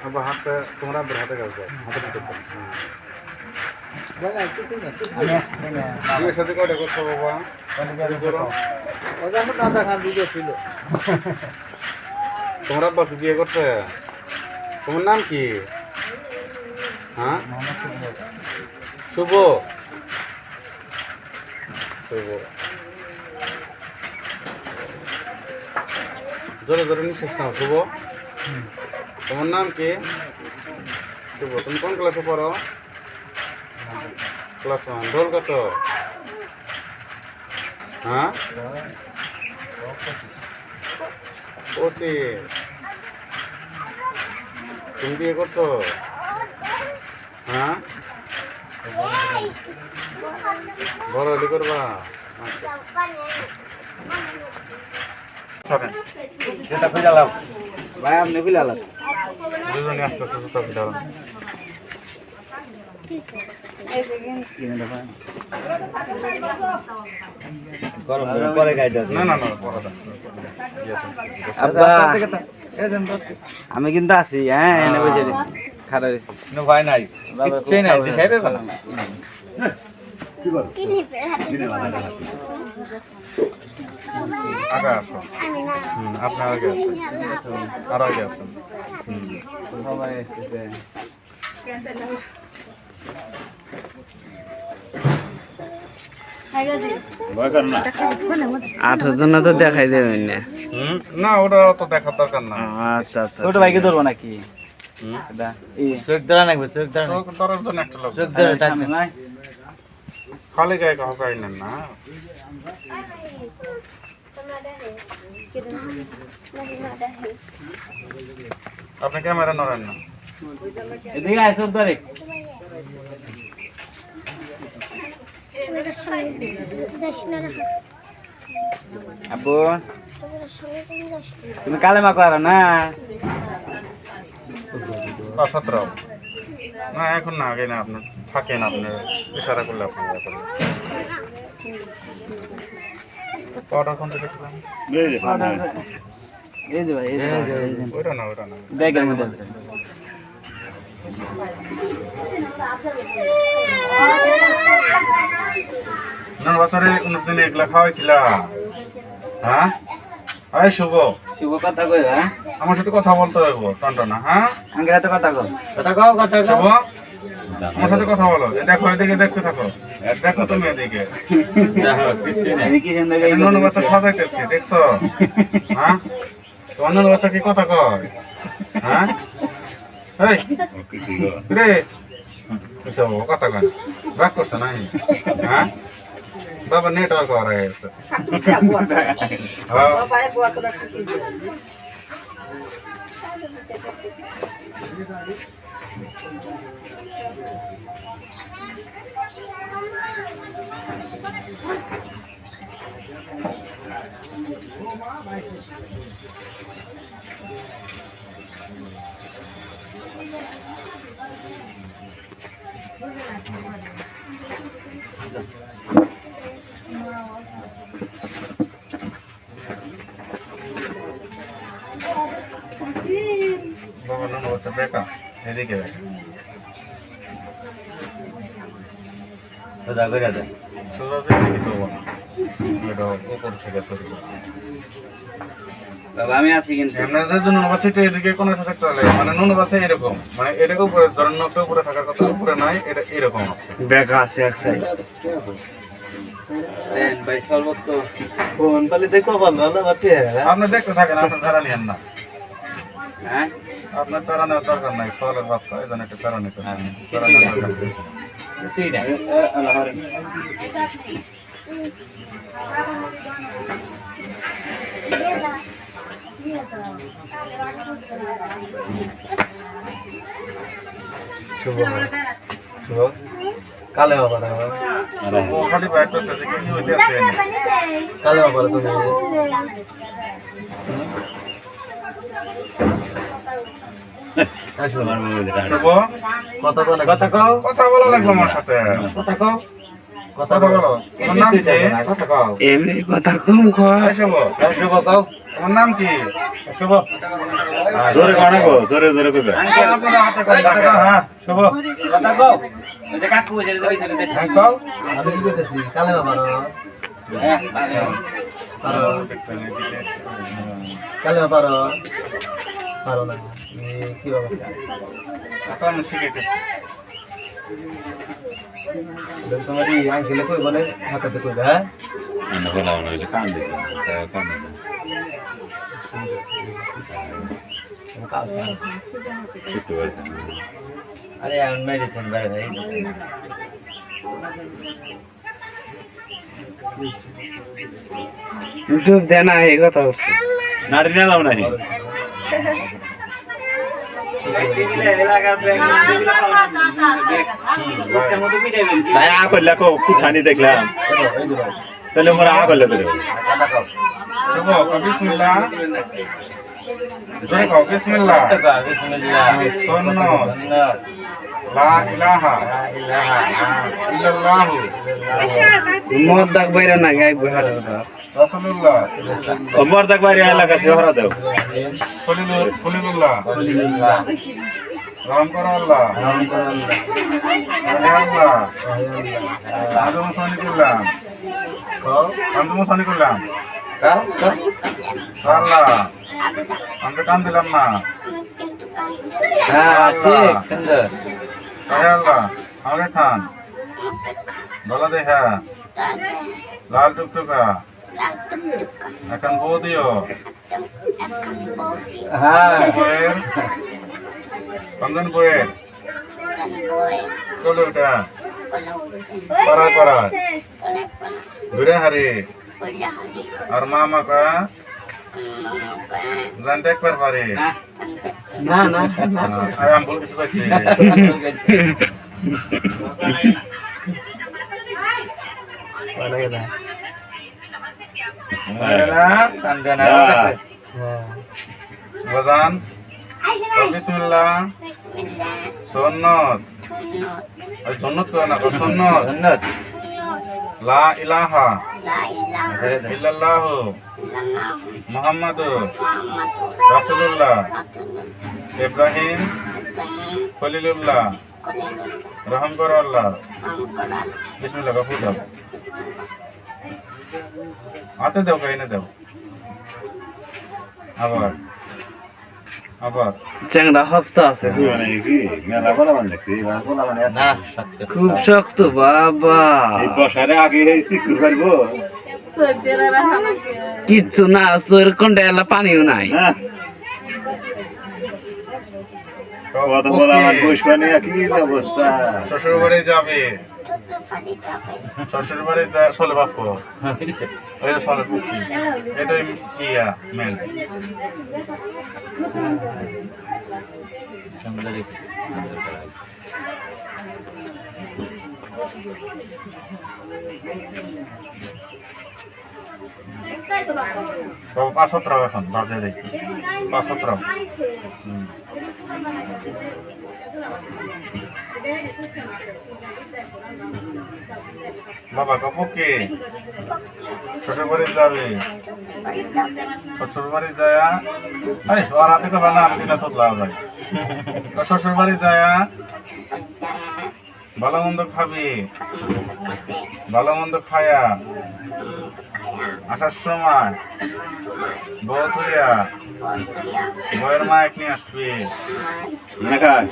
अब हाथ तुम्हारा बढ़ाते कर दो हाथ पे कर ये साথে কয়টা করতে বাবা ওটা আমার দাদা খান দিকে ছিল তোমরা বাপ বিয়ে করতে তোমার নাম কি হ্যাঁ শুভ শুভ জোরে জোরে নিঃশ্বাস নাও শুভ তোমার নাম কি শুভ তুমি কোন ক্লাসে পড়ো ক্লাস 1 রোল কত হ্যাঁ 25 তুমি বিয়ে করছো হ্যাঁ বড় হলে করবা যেটা খুঁজালাম ভাই আপনি খুঁজালাম দুজনে আসতে সুতা ফিটালাম গরম পরে খাইতে না না না পড়াটা আব্বা আমি কিন্তু আছি হ্যাঁ এনে বসে দিছি খারাপ হইছে নো ভাই নাই কিচ্ছুই নাই দেখাই দেবে না আগে আসো আপনার আগে আসুন আর আগে আসুন সবাই এসেছে আঠারো জন তো দেখাই দেবেন না না ওটা তো দেখার দরকার না আচ্ছা আচ্ছা ছোট ভাইকে ধরবো নাকি চোখ ধরা নাকবে চোখ ধরা চোখ ধরার জন্য একটা লোক চোখ ধরে থাকবে না খালি গায়ে কাহো গাই নেন না আপনি ক্যামেরা নড়েন না এদিকে আয় চোখ ধরে আব্বু তুমি কালেমা করো না পাঁচরাও না এখন না আগে না আপনার থাকেন আপনি ইশারা করলে আপনি ইয়ে করবেন পড়া কোন থেকে ছিলাম এই যে ভাই ওইটা না ব্যাগের মধ্যে না বছরে 19 দিনে এগুলা খাওয়াইছিলাম হ্যাঁ আয় শুভ শুভ কথা কই হ্যাঁ আমার সাথে কথা বলতে হইব টনটনা হ্যাঁ আঙ্কেল এত কথা কও কথা কও শুভ আমার সাথে কথা বলো দেখো এদিকে দেখতে থাকো দেখো তুমি এদিকে আমি কি জিন্দগি নুন বাচ্চা সাজাইতেছি দেখছো হ্যাঁ তোমার নুন বাচ্চা কি কথা কয় হ্যাঁ এই রে এসব কথা কয় রাগ করছে নাই হ্যাঁ বাবা নেটওয়ার্ক আর গেছে বাবা নুন বাচ্চা দেখা এদিকে দেখা কথা কইরা দে সোজা দিকে তো এটা উপর থেকে তৈরি বাবা আমি আছি কিন্তু আপনাদের জন্য নুন বাচ্চাটা এদিকে কোন সাথে চলে মানে নুন বাচ্চা এরকম মানে এটাকে উপরে ধরেন নখটা উপরে থাকার কথা উপরে নাই এটা এরকম ব্যাগ আছে এক সাইড দেন ভাই সর্বত্র ফোন পালি দেখো ভালো ভালো বাতি আপনি দেখতে থাকেন আপনার তারা নিয়েন না হ্যাঁ আপনার তারা নেওয়ার দরকার নাই সলের বাচ্চা এই জন্য একটা তারা নিতে তারা নেওয়ার দরকার নেই। ঠিক আছে আল্লাহ হাফেজ শুভ শুভ কালে বাবা না শুভ খালি বাইক করতে যে কি হইতে আছে কালে বাবা তো শুভ কথা কও কথা কও কথা বলা লাগবে আমার সাথে কথা কও কথা বলো তোমার নাম কি কথা কও এমনি কথা কম কও শুভ শুভ কও তোমার নাম কি? শুভ। জোরে কানে গো, জোরে জোরে কইবে। আপনারা হাতে করে টাকা, হ্যাঁ শুভ। কথা কও ওই যে কাকু বসে রয়েছে পিছনে দেখছি হ্যাঁ কও। আমি কি করতেছি কালে বাবা হ্যাঁ কালে বাবা পারো না কি বাবা আচ্ছা আমি শিখাইতেছি। তোমার আঙ্কেলে কই বলে হাতে কইবে হ্যাঁ না বলা না এটা কান দিতে কান দিতে ছোট আছে আরে আমি মেডিসিন বাইরে এই ইউটিউব দেনা এই কথা হচ্ছে নাড়ি না দাও নাই তাই আ করলে কো কুঠানি দেখলাম তাহলে মোরা আ করলে করে শুভ, কও বিসমিল্লাহ। জোরে কও বিসমিল্লাহ। সুন্নাত। লা ইলাহা ইল্লাল্লাহু মদ দাগ বাইরে না গাই বহার রাসূলুল্লাহ ওমর দাক বাইরে এলাকা থেকে হরা দাও খলিলুল্লাহ রাম করো আল্লাহ আল্লাহ আদম সানি করলাম আদম সানি করলাম আল্লাহ আমরা কান দিলাম না হ্যাঁ ঠিক সুন্দর আল্লাহ আমাকে খান বলা দেখা লাল টুকটুকা এখন বউ দিও হ্যাঁ বইয়ের কন্দন বইয়ের চলো ওটা পাড়ায় পাড়ায় ঘুরে হারি আর মামা কা জানতে একবার পারি না না আমি বল কিছু পাইছি বাজান বিসমিল্লাহ সুন্নাত ওই সুন্নাত কই না সুন্নাত সুন্নাত লা ইলাহা ইল্লাল্লাহু মুহাম্মাদুর রাসূলুল্লাহ ইব্রাহিম খলিলুল্লাহ রহম করো আল্লাহ বিসমিল্লাহ গফুর দাও হাতে দাও কাইনে দাও আবার আবার চ্যাংড়া হপ্তা আছে মানে কি মেলা বলা মানে দেখছি বলা মানে না খুব শক্ত বাবা এই বসারে আগে সিকুর পারবো কিচ্ছু না তোর কোনটা এলা পানিও নাই হ্যাঁ কথা বলা আমার বয়স মানে কি অবস্থা শ্বশুর বাড়ি যাবে শ্বশুর বাড়ি চলে বাপু ওই যে চলে পুকি এটাই ইয়া মেন সুন্দর বাবু 5-17 এখন বাজে দেখি 5-17 বাবা কপুকি শ্বশুর বাড়ি যাবে শ্বশুর বাড়ি যায়া আরে ওর হাতে তো বানা আমি না তোলা ভাই শ্বশুর বাড়ি যায়া ভালো মন্দ খাবি ভালো মন্দ খায়া আসার সময় বউ থইয়া বউয়ের মায়ের নিয়ে আসবি না খায়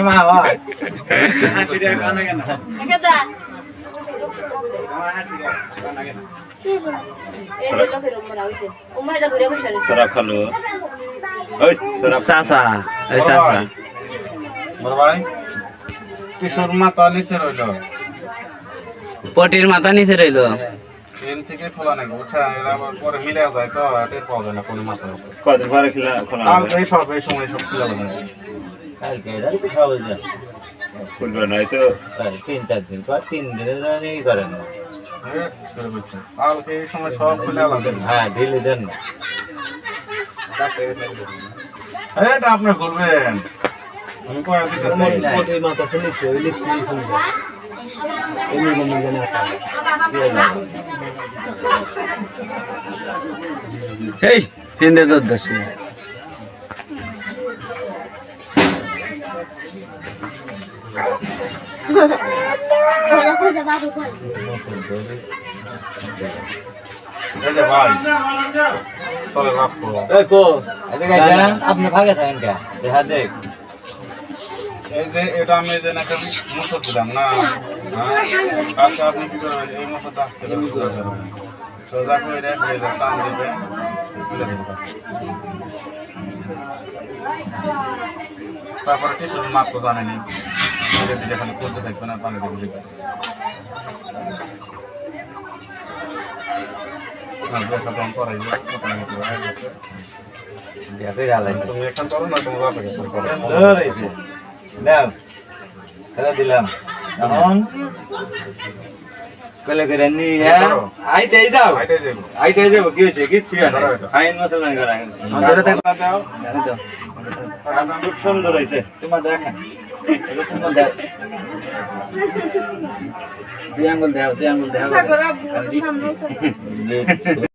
মা হয় তোরা খালো ওই তোরা চাচা এই চাচা বড় ভাই কিশোর মাতা নিচে রইল পটির মাথা নিচে রইলো ট্রেন থেকে খোলা নাকি বুঝছা এরা আবার পরে মিলে যায় তো টের পাওয়া যায় না কোন মাথা কদিন পরে খোলা কাল এই সব এই সময় সব খোলা যায় কালকে রাতে খাওয়া যায় খুলবে নাই তো 3-4 দিন পর 3 দিনের জন্য ই করেন না কালকে এই সময় সব খুলে আলাদা হ্যাঁ ঢিলে দেন না এটা আপনি বলবেন আমি কয়ে দিতেছি পটির মাথা শুনেছি ওই লিস্ট নিয়ে ফোন করে এমনি বন্ধু জানা এই তিনটে দুধ দশি এই যে ভাই চলে রাখো আপনি ভাগে থাকেন কে দেখা দেখ এই যে এটা আমি যে নাকি মুসর দিলাম না আচ্ছা আপনি কি করবেন এই মুসরটা আসতে সোজা করে রেখে দেবেন টান দেবেন তুলে দেবেন তারপরে কিছু মাপ তো জানেনি ধীরে ধীরে খালি করতে থাকবে না পানি দেবে তুমি এখন করো না তোমার বাপের দিলাম এখন কলে করে নিয়ে আইটাই যাও আইটাই যাবো কি হয়েছে কিচ্ছু আইন মশলা দাও খুব সুন্দর হয়েছে তোমার দেখেন দুই আঙ্গুল দেও